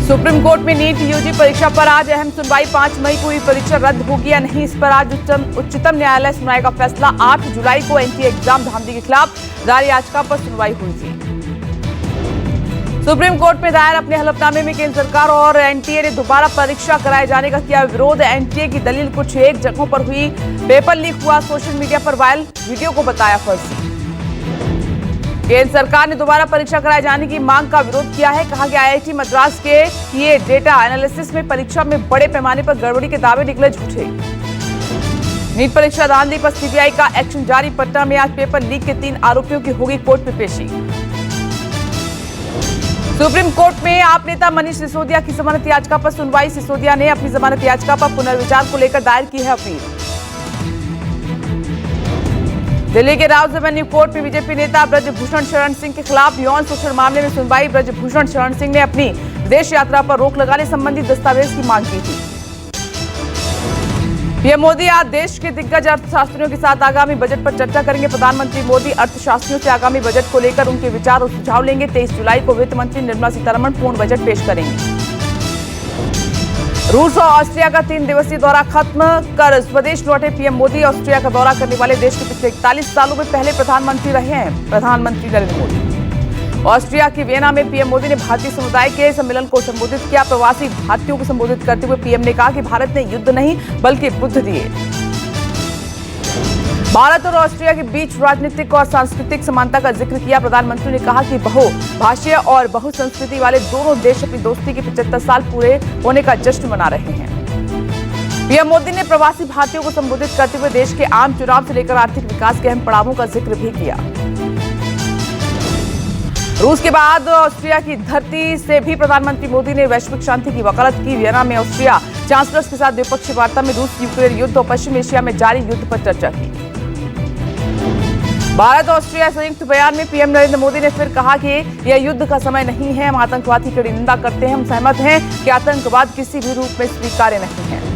Supreme court में NEET UG परीक्षा पर आज अहम सुनवाई। 5 मई को ये परीक्षा रद्द होगी या नहीं, इस पर आज उच्चतम न्यायालय सुनाएगा फैसला। 8 जुलाई को एनटीए एग्जाम धांधली के खिलाफ दायर याचिका पर सुनवाई हुई थी। सुप्रीम कोर्ट में दायर अपने हलफनामे में केंद्र सरकार और एनटीए ने दोबारा परीक्षा कराए जाने का किया विरोध। एनटीए की दलील कुछ एक जगहों पर हुई पेपर लीक हुआ, सोशल मीडिया पर वायरल वीडियो को बताया फर्जी। केंद्र सरकार ने दोबारा परीक्षा कराए जाने की मांग का विरोध किया है। कहा कि आईआईटी मद्रास के किए डेटा एनालिसिस में परीक्षा में बड़े पैमाने पर गड़बड़ी के दावे निकले झूठे। नीट परीक्षा धांधली पर सीबीआई का एक्शन जारी। पटना में आज पेपर लीक के 3 आरोपियों की होगी कोर्ट में पेशी। सुप्रीम कोर्ट में आप नेता मनीष सिसोदिया की जमानत याचिका पर सुनवाई। सिसोदिया ने अपनी जमानत याचिका पर पुनर्विचार को लेकर दायर की है अपील। दिल्ली के राउज एवेन्यू कोर्ट में बीजेपी नेता ब्रजभूषण शरण सिंह के खिलाफ यौन शोषण मामले में सुनवाई। ब्रजभूषण शरण सिंह ने अपनी विदेश यात्रा पर रोक लगाने संबंधी दस्तावेज की मांग की थी। पीएम मोदी आज देश के दिग्गज अर्थशास्त्रियों के साथ आगामी बजट पर चर्चा करेंगे। प्रधानमंत्री मोदी अर्थशास्त्रियों से आगामी बजट को लेकर उनके विचार और सुझाव लेंगे। 23 जुलाई को वित्त मंत्री निर्मला सीतारमण पूर्ण बजट पेश करेंगी। रूस और ऑस्ट्रिया का 3 दिवसीय दौरा खत्म कर स्वदेश लौटे पीएम मोदी। ऑस्ट्रिया का दौरा करने वाले देश के पिछले 41 सालों में पहले प्रधानमंत्री रहे हैं प्रधानमंत्री नरेंद्र मोदी। ऑस्ट्रिया की वियना में पीएम मोदी ने भारतीय समुदाय के सम्मेलन को संबोधित किया। प्रवासी भारतीयों को संबोधित करते हुए पीएम ने कहा कि भारत ने युद्ध नहीं बल्कि बुद्ध दिए। भारत और ऑस्ट्रिया के बीच राजनीतिक और सांस्कृतिक समानता का जिक्र किया। प्रधानमंत्री ने कहा कि बहुभाषीय और बहुसंस्कृति वाले दोनों देश अपनी दोस्ती के 75 साल पूरे होने का जश्न मना रहे हैं। पीएम मोदी ने प्रवासी भारतीयों को संबोधित करते हुए देश के आम चुनाव से लेकर आर्थिक विकास के अहम पड़ावों का जिक्र भी किया। रूस के बाद ऑस्ट्रिया की धरती से भी प्रधानमंत्री मोदी ने वैश्विक शांति की वकालत की। वियना में ऑस्ट्रिया चांसलर्स के साथ द्विपक्षीय वार्ता में रूस यूक्रेन युद्ध और पश्चिम एशिया में जारी युद्ध पर चर्चा की। भारत और ऑस्ट्रिया संयुक्त बयान में पीएम नरेंद्र मोदी ने फिर कहा कि यह युद्ध का समय नहीं है। हम आतंकवाद की कड़ी निंदा करते हैं। हम सहमत हैं कि आतंकवाद किसी भी रूप में स्वीकार्य नहीं है।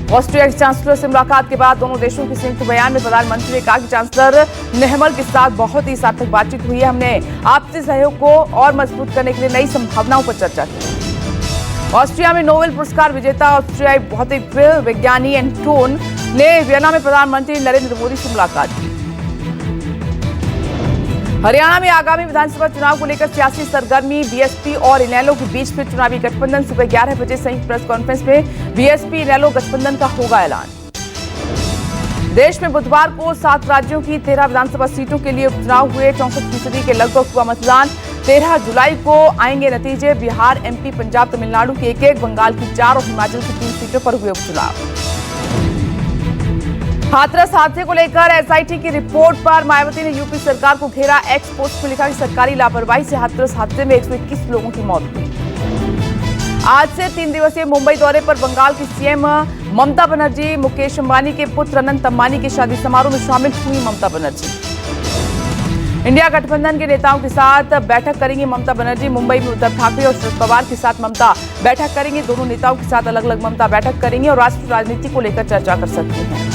ऑस्ट्रिया के चांसलर से मुलाकात के बाद दोनों देशों के संयुक्त बयान में प्रधानमंत्री ने कहा कि चांसलर नेहमल के साथ बहुत ही सार्थक बातचीत हुई है। हमने आपसी सहयोग को और मजबूत करने के लिए नई संभावनाओं पर चर्चा की। ऑस्ट्रिया में नोबेल पुरस्कार विजेता ऑस्ट्रियाई भौतिक विज्ञानी एंटोन ने वियना में प्रधानमंत्री नरेंद्र मोदी से मुलाकात की। हरियाणा में आगामी विधानसभा चुनाव को लेकर सियासी सरगर्मी। बीएसपी और इनेलो के बीच फिर चुनावी गठबंधन। सुबह 11 बजे संयुक्त प्रेस कॉन्फ्रेंस में बीएसपी इनेलो गठबंधन का होगा ऐलान। देश में बुधवार को 7 राज्यों की 13 विधानसभा सीटों के लिए उपचुनाव हुए। 64% के लगभग हुआ मतदान। 13 जुलाई को आएंगे नतीजे। बिहार, एमपी, पंजाब, तमिलनाडु की 1-1, बंगाल की 4 और हिमाचल की 3 सीटों पर हुए उपचुनाव। हाथरस हादसे को लेकर एसआईटी की रिपोर्ट पर मायावती ने यूपी सरकार को घेरा। एक्स पोस्ट में लिखा कि सरकारी लापरवाही से हाथरस हादसे में 121 लोगों की मौत हुई। आज से 3 दिवसीय मुंबई दौरे पर बंगाल की सीएम ममता बनर्जी। मुकेश अंबानी के पुत्र अनंत अंबानी के शादी समारोह में शामिल हुई ममता बनर्जी। इंडिया गठबंधन के नेताओं के साथ बैठक करेंगी ममता बनर्जी। मुंबई में उद्धव ठाकरे और शरद पवार के साथ ममता बैठक करेंगी। दोनों नेताओं के साथ अलग अलग ममता बैठक करेंगी और राष्ट्रीय राजनीति को लेकर चर्चा कर सकती हैं।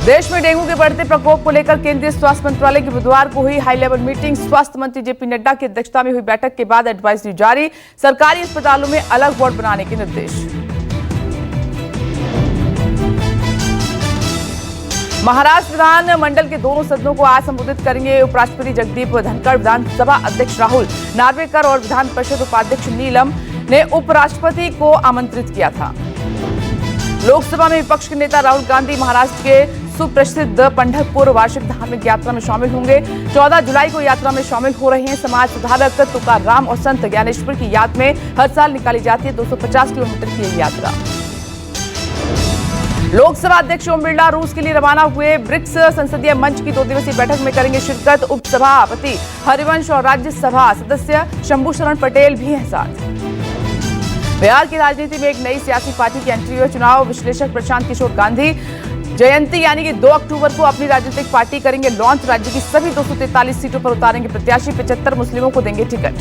देश में डेंगू के बढ़ते प्रकोप को लेकर केंद्रीय स्वास्थ्य मंत्रालय की बुधवार को हुई हाई लेवल मीटिंग। स्वास्थ्य मंत्री जेपी नड्डा की अध्यक्षता में हुई बैठक के बाद एडवाइजरी जारी। सरकारी अस्पतालों में अलग वार्ड बनाने के निर्देश। महाराष्ट्र विधान मंडल के दोनों सदनों को आज संबोधित करेंगे उपराष्ट्रपति जगदीप धनखड़। विधानसभा अध्यक्ष राहुल नार्वेकर और विधान परिषद उपाध्यक्ष नीलम ने उपराष्ट्रपति को आमंत्रित किया था। लोकसभा में विपक्ष के नेता राहुल गांधी महाराष्ट्र के सुप्रसिद्ध पंढरपुर वार्षिक धार्मिक यात्रा में शामिल होंगे। 14 जुलाई को यात्रा में शामिल हो रहे हैं। समाज सुधारक तुकाराम और संत ज्ञानेश्वर की याद में हर साल निकाली जाती है 250 किलोमीटर की यह यात्रा। लोकसभा अध्यक्ष ओम बिरला रूस के लिए रवाना हुए। ब्रिक्स संसदीय मंच की 2 दिवसीय बैठक में करेंगे शिरकत। उपसभापति हरिवंश और राज्यसभा सदस्य शंभू शरण पटेल भी हैं साथ। बिहार की राजनीति में एक नई सियासी पार्टी की एंट्री हुई। चुनाव विश्लेषक प्रशांत किशोर गांधी जयंती यानी कि 2 अक्टूबर को अपनी राजनीतिक पार्टी करेंगे लॉन्च। राज्य की सभी 243 सीटों पर उतारेंगे प्रत्याशी। 75 मुस्लिमों को देंगे टिकट।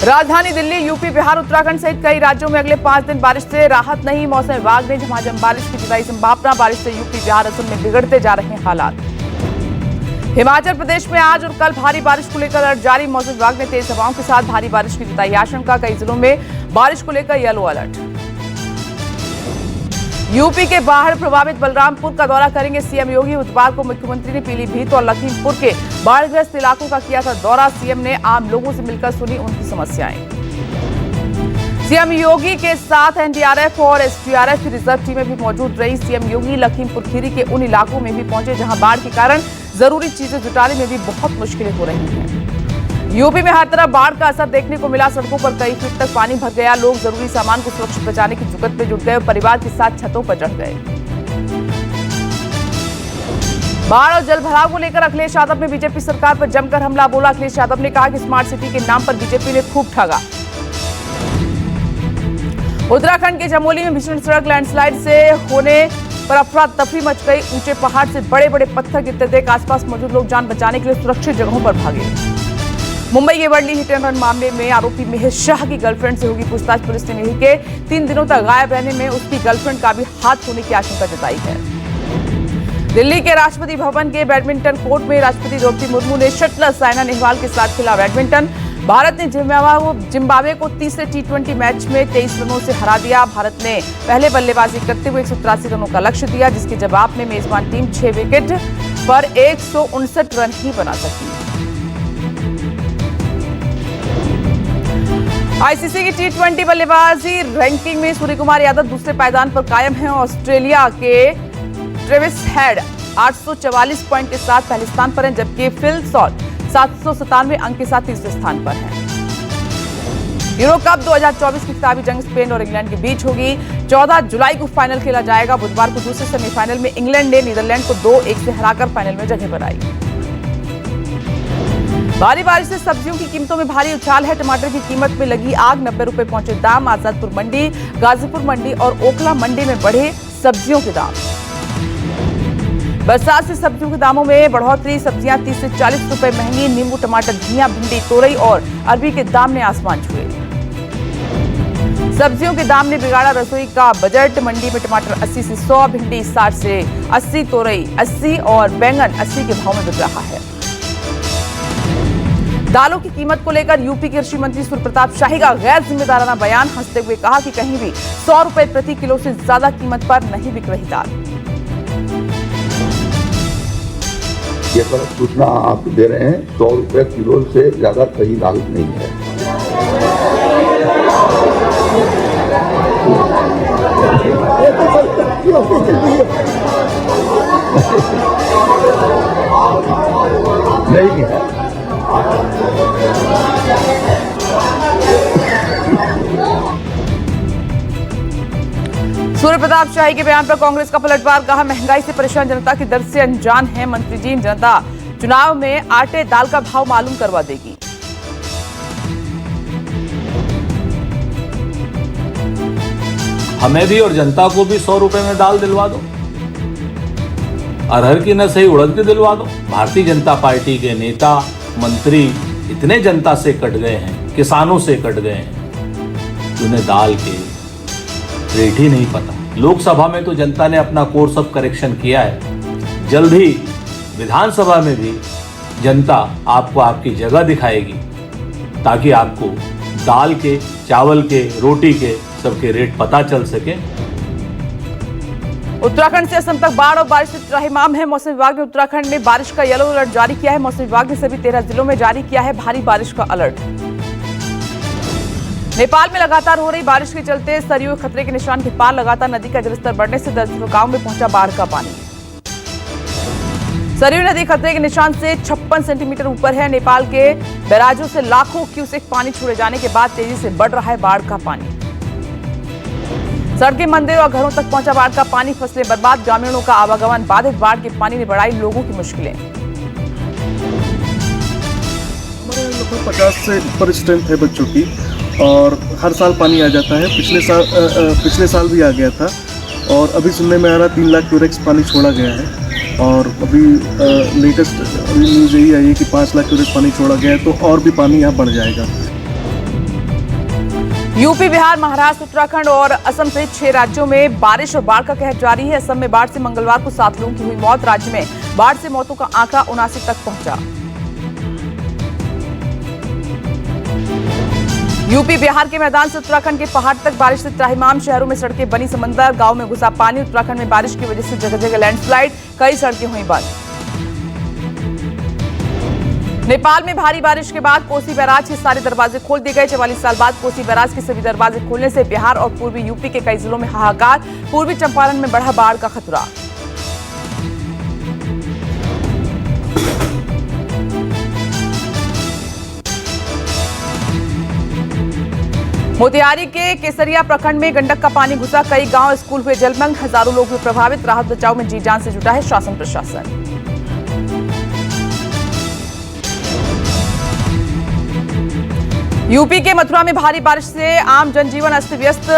राजधानी दिल्ली, यूपी, बिहार, उत्तराखंड सहित कई राज्यों में अगले 5 दिन बारिश से राहत नहीं। मौसम विभाग ने झमाझम बारिश की जताई संभावना। बारिश से यूपी, बिहार, असम में बिगड़ते जा रहे हैं हालात। हिमाचल प्रदेश में आज और कल भारी बारिश को लेकर अलर्ट जारी। मौसम विभाग ने तेज हवाओं के साथ भारी बारिश की जताई आशंका। कई जिलों में बारिश को लेकर येलो अलर्ट। यूपी के बाढ़ प्रभावित बलरामपुर का दौरा करेंगे सीएम योगी। बुधवार को मुख्यमंत्री ने पीलीभीत और लखीमपुर के बाढ़ग्रस्त इलाकों का किया था दौरा। सीएम ने आम लोगों से मिलकर सुनी उनकी समस्याएं। सीएम योगी के साथ एनडीआरएफ और एसडीआरएफ की रिजर्व टीमें भी मौजूद रही। सीएम योगी लखीमपुर खीरी के उन इलाकों में भी पहुंचे जहां बाढ़ के कारण जरूरी चीजें जुटाने में भी बहुत मुश्किलें हो रही हैं। यूपी में हर तरफ बाढ़ का असर देखने को मिला। सड़कों पर कई फीट तक पानी भर गया। लोग जरूरी सामान को सुरक्षित बचाने की जुगत में जुट गए और परिवार के साथ छतों पर चढ़ गए। बाढ़ और जल भराव को लेकर अखिलेश यादव ने बीजेपी सरकार पर जमकर हमला बोला। अखिलेश यादव ने कहा कि स्मार्ट सिटी के नाम पर बीजेपी ने खूब ठगा। उत्तराखंड के चमोली में भीषण सड़क लैंडस्लाइड से होने पर अफरा तफरी मच गई। ऊंचे पहाड़ से बड़े बड़े पत्थर गिरते देख आसपास मौजूद लोग जान बचाने के लिए सुरक्षित जगहों पर भागे। मुंबई के वर्ली हिट एंड रन मामले में आरोपी महेश शाह की गर्लफ्रेंड से होगी पूछताछ। पुलिस ने मिहिर के 3 दिनों तक गायब रहने में उसकी गर्लफ्रेंड का भी हाथ होने की आशंका जताई है। दिल्ली के राष्ट्रपति भवन के बैडमिंटन कोर्ट में राष्ट्रपति द्रौपदी मुर्मू ने शटलर साइना नेहवाल के साथ खेला बैडमिंटन। भारत ने जिम्बाब्वे को तीसरे T20 मैच में 23 रनों से हरा दिया। भारत ने पहले बल्लेबाजी करते हुए 183 रनों का लक्ष्य दिया, जिसके जवाब में मेजबान टीम 6 विकेट पर 159 रन ही बना सकी। आईसीसी की T20 बल्लेबाजी रैंकिंग में सूर्यकुमार यादव दूसरे पायदान पर कायम हैं। ऑस्ट्रेलिया के ट्रेविस हेड 844 पॉइंट के साथ पहले स्थान पर हैं, जबकि फिल सॉल्ट 797 अंक के साथ तीसरे स्थान पर हैं। यूरो कप 2024 की खिताबी जंग स्पेन और इंग्लैंड के बीच होगी। 14 जुलाई को फाइनल खेला जाएगा। बुधवार को दूसरे सेमीफाइनल में इंग्लैंड ने नीदरलैंड को 2-1 से हराकर फाइनल में जगह बनाई। भारी बारिश से सब्जियों की कीमतों में भारी उछाल है। टमाटर की कीमत में लगी आग, 90 रुपए पहुंचे दाम। आजादपुर मंडी, गाजीपुर मंडी और ओखला मंडी में बढ़े सब्जियों के दाम। बरसात से सब्जियों के दामों में बढ़ोतरी। सब्जियां 30 से 40 रुपए महंगी। नींबू, टमाटर, धनिया, भिंडी, तोरई और अरबी के दाम ने आसमान छुए। सब्जियों के दाम ने बिगाड़ा रसोई का बजट। मंडी में टमाटर 80 से 100, भिंडी 60 से 80, तोरई 80 और बैंगन 80 के भाव में बिक रहा है। दालों की कीमत को लेकर यूपी के कृषि मंत्री सूर्य प्रताप शाही का गैर जिम्मेदाराना बयान। हंसते हुए कहा कि कहीं भी 100 रुपए प्रति किलो से ज्यादा कीमत पर नहीं बिक रही दाल। ये गलत सूचना आप दे रहे हैं। 100 रुपए किलो से ज्यादा कहीं दाल नहीं है। नहीं है। सूर्य प्रताप शाही के बयान पर कांग्रेस का पलटवार। कहा, महंगाई से परेशान जनता की दर्द से अनजान है मंत्री जी। जनता चुनाव में आटे दाल का भाव मालूम करवा देगी। हमें भी और जनता को भी 100 रुपए में दाल दिलवा दो। अरहर की न सही उड़द की दिलवा दो। भारतीय जनता पार्टी के नेता मंत्री इतने जनता से कट गए हैं, किसानों से कट गए हैं, उन्हें दाल के रेट ही नहीं पता। लोकसभा में तो जनता ने अपना कोर्स ऑफ करेक्शन किया है। जल्द ही विधानसभा में भी जनता आपको आपकी जगह दिखाएगी, ताकि आपको दाल के, चावल के, रोटी के सबके रेट पता चल सके। उत्तराखंड से असम तक बाढ़ और बारिश से त्राहिमाम है। मौसम विभाग ने उत्तराखंड में बारिश का येलो अलर्ट जारी किया है। मौसम विभाग ने सभी 13 जिलों में जारी किया है भारी बारिश का अलर्ट। नेपाल में लगातार हो रही बारिश के चलते सरयू खतरे के निशान के पार लगातार नदी का जलस्तर बढ़ने से दर्जनों गांव में पहुंचा बाढ़ का पानी। सरयू नदी खतरे के निशान से 56 सेंटीमीटर ऊपर है। नेपाल के बैराजों से लाखों क्यूसेक पानी छोड़े जाने के बाद तेजी से बढ़ रहा है बाढ़ का पानी। सड़कें, मंदिरों और घरों तक पहुंचा बाढ़ का पानी। फसलें बर्बाद, ग्रामीणों का आवागमन बाधित। बाढ़ के पानी ने बढ़ाई लोगों की मुश्किलें। हमारे लगभग 50 से ऊपर स्ट्रेंथ है बच्चों की और हर साल पानी आ जाता है। पिछले साल भी आ गया था और अभी सुनने में आ रहा 3 लाख क्यूसेक पानी छोड़ा गया है और अभी लेटेस्ट न्यूज़ यही आई है कि 5 लाख क्यूसेक पानी छोड़ा गया है, तो और भी पानी यहाँ बढ़ जाएगा। यूपी, बिहार, महाराष्ट्र, उत्तराखंड और असम सहित 6 राज्यों में बारिश और बाढ़ का कहर जारी है। असम में बाढ़ से मंगलवार को 7 लोगों की हुई मौत। राज्य में बाढ़ से मौतों का आंकड़ा 79 तक पहुंचा। यूपी बिहार के मैदान से उत्तराखंड के पहाड़ तक बारिश से त्राहिमाम शहरों में सड़कें बनी समंदर, गांव में घुसा पानी। उत्तराखंड में बारिश की वजह से जगह जगह लैंडस्लाइड, कई सड़कें हुई बंद। नेपाल में भारी बारिश के बाद कोसी बैराज के सारे दरवाजे खोल दिए गए। 44 साल बाद कोसी बैराज के सभी दरवाजे खोलने से बिहार और पूर्वी यूपी के कई जिलों में हाहाकार। पूर्वी चंपारण में बढ़ा बाढ़ का खतरा। मोतिहारी के केसरिया प्रखंड में गंडक का पानी घुसा, कई गांव स्कूल हुए जलमग्न, हजारों लोग हुए प्रभावित। राहत बचाव में जी जान से जुटा है शासन प्रशासन। यूपी के मथुरा में भारी बारिश से आम जनजीवन अस्त व्यस्त।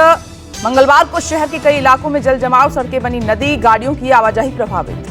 मंगलवार को शहर के कई इलाकों में जल जमाव, सड़कें बनी नदी, गाड़ियों की आवाजाही प्रभावित।